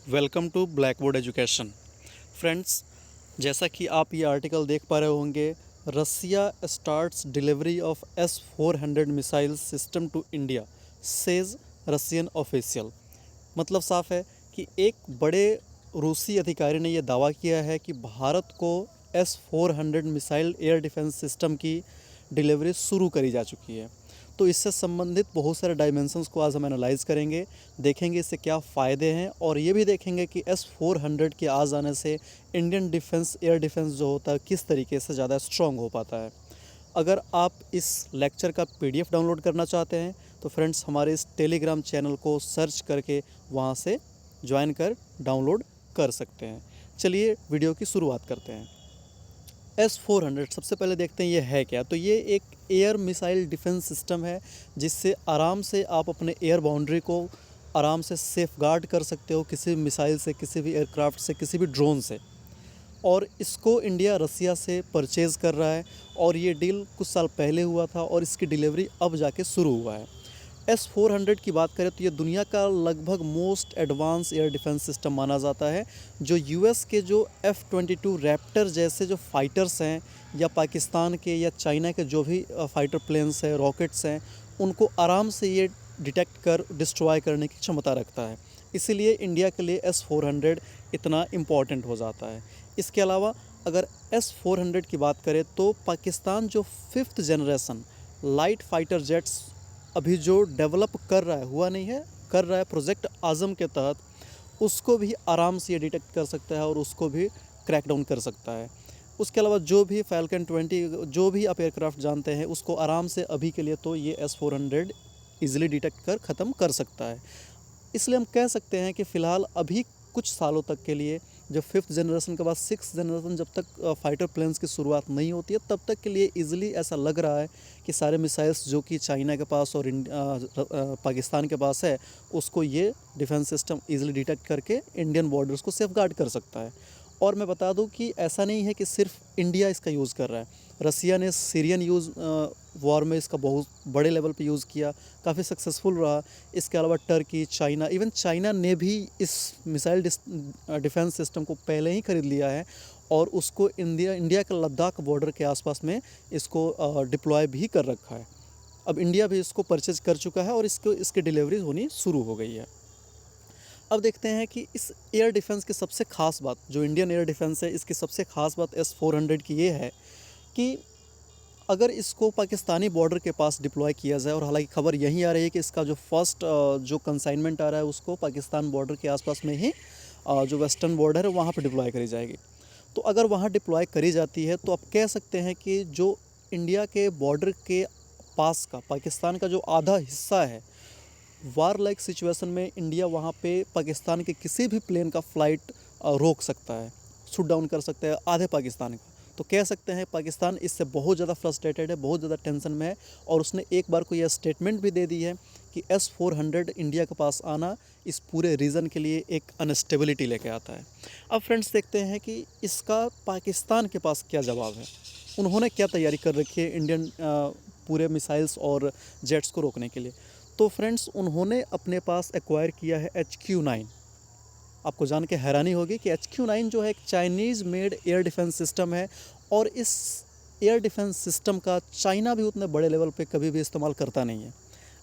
Welcome to blackboard education. Friends, जैसा कि आप ये आर्टिकल देख पा रहे होंगे, Russia starts delivery of S-400 missile system to India, says Russian official. मतलब साफ है कि एक बड़े रूसी अधिकारी ने यह दावा किया है कि भारत को S-400 missile air defence system की डिलीवरी शुरू करी जा चुकी है। तो इससे संबंधित बहुत सारे डायमेंशंस को आज हम एनालाइज करेंगे, देखेंगे इससे क्या फ़ायदे हैं और ये भी देखेंगे कि S-400 के आ जाने से इंडियन डिफेंस एयर डिफेंस जो होता है किस तरीके से ज़्यादा स्ट्रॉन्ग हो पाता है। अगर आप इस लेक्चर का PDF डाउनलोड करना चाहते हैं तो फ्रेंड्स हमारे इस टेलीग्राम चैनल को सर्च करके वहाँ से ज्वाइन कर डाउनलोड कर सकते हैं। चलिए वीडियो की शुरुआत करते हैं। S-400 सबसे पहले देखते हैं ये है क्या। तो ये एक एयर मिसाइल डिफेंस सिस्टम है जिससे आराम से आप अपने एयर बाउंड्री को आराम से सेफ गार्ड कर सकते हो किसी भी मिसाइल से, किसी भी एयरक्राफ्ट से, किसी भी ड्रोन से। और इसको इंडिया रसिया से परचेज़ कर रहा है और ये डील कुछ साल पहले हुआ था और इसकी डिलीवरी अब जाके शुरू हुआ है। S-400 की बात करें तो ये दुनिया का लगभग most advance air defence system माना जाता है, जो US के जो F-22 रैप्टर जैसे जो फाइटर्स हैं या पाकिस्तान के या चाइना के जो भी फाइटर प्लेन्स हैं, रॉकेट्स हैं, उनको आराम से ये डिटेक्ट कर डिस्ट्रॉय करने की क्षमता रखता है। इसीलिए इंडिया के लिए S-400 इतना इम्पॉर्टेंट हो जाता है। इसके अलावा अगर S-400 की बात करें तो पाकिस्तान जो 5th generation light fighter jets अभी जो डेवलप कर रहा है, हुआ नहीं है, कर रहा है प्रोजेक्ट आज़म के तहत, उसको भी आराम से ये डिटेक्ट कर सकता है और उसको भी क्रैक डाउन कर सकता है। उसके अलावा जो भी फैल्कन 20 जो भी आप एयरक्राफ्ट जानते हैं उसको आराम से अभी के लिए तो ये S-400 ईज़िली डिटेक्ट कर ख़त्म कर सकता है। इसलिए हम कह सकते हैं कि फ़िलहाल अभी कुछ सालों तक के लिए, जब 5th जनरेशन के बाद 6th जनरेशन जब तक फाइटर प्लेन्स की शुरुआत नहीं होती है, तब तक के लिए इजीली ऐसा लग रहा है कि सारे मिसाइल्स जो कि चाइना के पास और पाकिस्तान के पास है, उसको ये डिफेंस सिस्टम इजीली डिटेक्ट करके इंडियन बॉर्डर्स को सेफगार्ड कर सकता है। और मैं बता दूं कि ऐसा नहीं है कि सिर्फ इंडिया इसका यूज़ कर रहा है। रसिया ने सीरियन वॉर में इसका बहुत बड़े लेवल पे यूज़ किया, काफ़ी सक्सेसफुल रहा। इसके अलावा टर्की, चाइना, इवन चाइना ने भी इस मिसाइल डिफेंस सिस्टम को पहले ही खरीद लिया है और उसको इंडिया के लद्दाख बॉर्डर के आसपास में इसको डिप्लॉय भी कर रखा है। अब इंडिया भी इसको परचेज कर चुका है और इसकी डिलीवरी होनी शुरू हो गई है। अब देखते हैं कि इस एयर डिफेंस की सबसे ख़ास बात, जो इंडियन एयर डिफेंस है, इसकी सबसे ख़ास बात S-400 की ये है कि अगर इसको पाकिस्तानी बॉर्डर के पास डिप्लॉय किया जाए, और हालांकि खबर यही आ रही है कि इसका जो फर्स्ट जो कंसाइनमेंट आ रहा है उसको पाकिस्तान बॉर्डर के आसपास में ही जो वेस्टर्न बॉर्डर है वहाँ पर डिप्लॉय करी जाएगी। तो अगर वहाँ डिप्लॉय करी जाती है तो आप कह सकते हैं कि जो इंडिया के बॉर्डर के पास का पाकिस्तान का जो आधा हिस्सा है, वार लाइक सिचुएशन में इंडिया वहाँ पे पाकिस्तान के किसी भी प्लेन का फ़्लाइट रोक सकता है, शूट डाउन कर सकता है आधे पाकिस्तान का। तो कह सकते हैं पाकिस्तान इससे बहुत ज़्यादा फ्रस्ट्रेटेड है, बहुत ज़्यादा टेंशन में है और उसने एक बार को यह स्टेटमेंट भी दे दी है कि S-400 इंडिया के पास आना इस पूरे रीजन के लिए एक अनस्टेबिलिटी लेके आता है। अब फ्रेंड्स देखते हैं कि इसका पाकिस्तान के पास क्या जवाब है, उन्होंने क्या तैयारी कर रखी है इंडियन पूरे मिसाइल्स और जेट्स को रोकने के लिए। तो फ्रेंड्स उन्होंने अपने पास एक्वायर किया है HQ-9। आपको जान के हैरानी होगी कि HQ-9 जो है एक Chinese made air defence system है और इस एयर डिफेंस सिस्टम का चाइना भी उतने बड़े लेवल पे कभी भी इस्तेमाल करता नहीं है,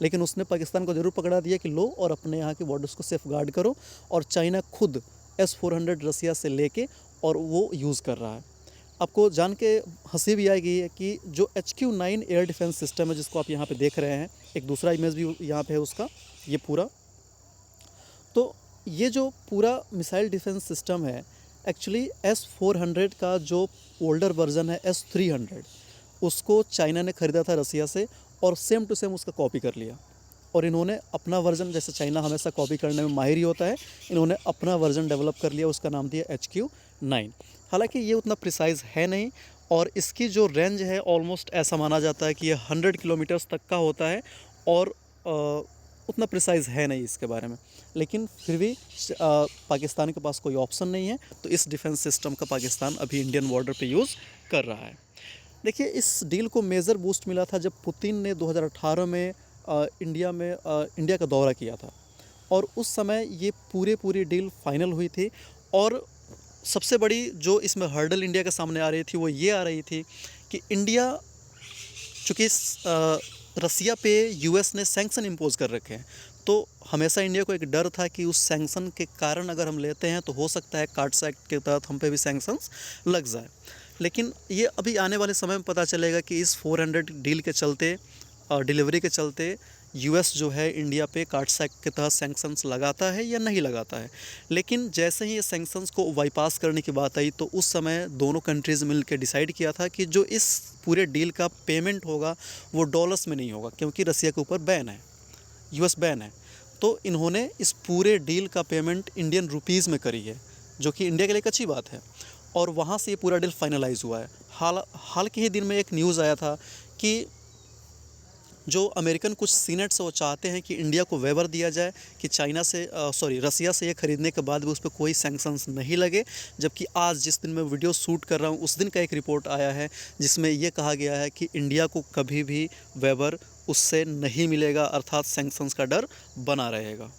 लेकिन उसने पाकिस्तान को ज़रूर पकड़ा दिया कि लो और अपने यहाँ के बॉर्डर्स को सेफ गार्ड करो, और चाइना खुद S-400 रसिया से लेके और वो यूज़ कर रहा है। आपको जान के हंसी भी आएगी कि जो HQ-9 एयर डिफेंस सिस्टम है जिसको आप यहाँ पे देख रहे हैं, एक दूसरा इमेज भी यहाँ पे है उसका, ये पूरा, तो ये जो पूरा मिसाइल डिफेंस सिस्टम है एक्चुअली S-400 का जो ओल्डर वर्जन है S-300, उसको चाइना ने ख़रीदा था रसिया से और सेम टू सेम उसका कॉपी कर लिया और इन्होंने अपना वर्जन, जैसे चाइना हमेशा कॉपी करने में माहिर ही होता है, इन्होंने अपना वर्जन डेवलप कर लिया, उसका नाम दिया HQ-9। हालांकि ये उतना प्रिसाइज़ है नहीं और इसकी जो रेंज है ऑलमोस्ट ऐसा माना जाता है कि ये 100 किलोमीटर्स तक का होता है और उतना प्रिसाइज़ है नहीं इसके बारे में, लेकिन फिर भी पाकिस्तान के पास कोई ऑप्शन नहीं है तो इस डिफेंस सिस्टम का पाकिस्तान अभी इंडियन बॉर्डर पे यूज़ कर रहा है। देखिए इस डील को मेजर बूस्ट मिला था जब पुतिन ने 2018 में इंडिया का दौरा किया था और उस समय ये पूरी डील फाइनल हुई थी। और सबसे बड़ी जो इसमें हर्डल इंडिया के सामने आ रही थी वो ये आ रही थी कि इंडिया, चूँकि रसिया पे यूएस ने सैंक्शन इम्पोज़ कर रखे हैं, तो हमेशा इंडिया को एक डर था कि उस सैंक्शन के कारण अगर हम लेते हैं तो हो सकता है कार्ड्स एक्ट के तहत हम पे भी सैंक्शंस लग जाए। लेकिन ये अभी आने वाले समय में पता चलेगा कि इस 400 डील के चलते, डिलीवरी के चलते यूएस जो है इंडिया पे कार्ड्स एक्ट के तहत सैंक्शंस लगाता है या नहीं लगाता है। लेकिन जैसे ही ये सैंक्शंस को बाईपास करने की बात आई तो उस समय दोनों कंट्रीज़ मिल के डिसाइड किया था कि जो इस पूरे डील का पेमेंट होगा वो डॉलर्स में नहीं होगा, क्योंकि रसिया के ऊपर बैन है, यूएस बैन है। तो इन्होंने इस पूरे डील का पेमेंट इंडियन रुपीज़ में करी है, जो कि इंडिया के लिए एक अच्छी बात है। और वहाँ से ये पूरा डील फाइनलाइज हुआ है। हाल के ही दिन में एक न्यूज़ आया था कि जो अमेरिकन कुछ सीनेट्स वो चाहते हैं कि इंडिया को वेवर दिया जाए कि रसिया से ये ख़रीदने के बाद भी उस पर कोई सैंक्शंस नहीं लगे। जबकि आज जिस दिन मैं वीडियो शूट कर रहा हूँ उस दिन का एक रिपोर्ट आया है जिसमें ये कहा गया है कि इंडिया को कभी भी वेवर उससे नहीं मिलेगा, अर्थात सैंक्शंस का डर बना रहेगा।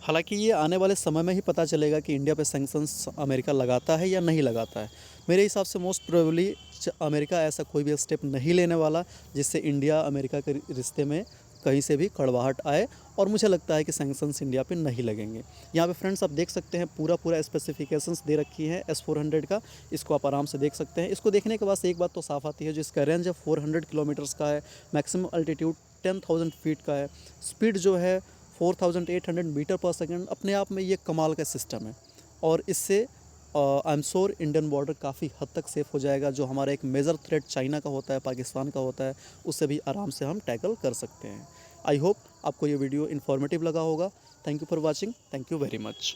हालांकि ये आने वाले समय में ही पता चलेगा कि इंडिया पे सैंक्शंस अमेरिका लगाता है या नहीं लगाता है। मेरे हिसाब से मोस्ट प्रोबेबली अमेरिका ऐसा कोई भी स्टेप नहीं लेने वाला जिससे इंडिया अमेरिका के रिश्ते में कहीं से भी कड़वाहट आए, और मुझे लगता है कि सैंक्शंस इंडिया पे नहीं लगेंगे। यहाँ पे फ्रेंड्स आप देख सकते हैं पूरा स्पेसिफिकेशंस दे रखी है S-400 का, इसको आप आराम से देख सकते हैं। इसको देखने के बाद से एक बात तो साफ आती है, जो इसका रेंज है 400 किलोमीटर्स का है, मैक्सिमम अल्टीट्यूड 10,000 फीट का है, स्पीड जो है 4,800 मीटर पर सेकंड। अपने आप में ये कमाल का सिस्टम है, और इससे I am sure Indian border काफ़ी हद तक सेफ़ हो जाएगा। जो हमारा एक मेजर थ्रेट चाइना का होता है, पाकिस्तान का होता है, उससे भी आराम से हम टैकल कर सकते हैं। आई होप आपको ये वीडियो इन्फॉर्मेटिव लगा होगा। Thank you for watching. Thank you very much.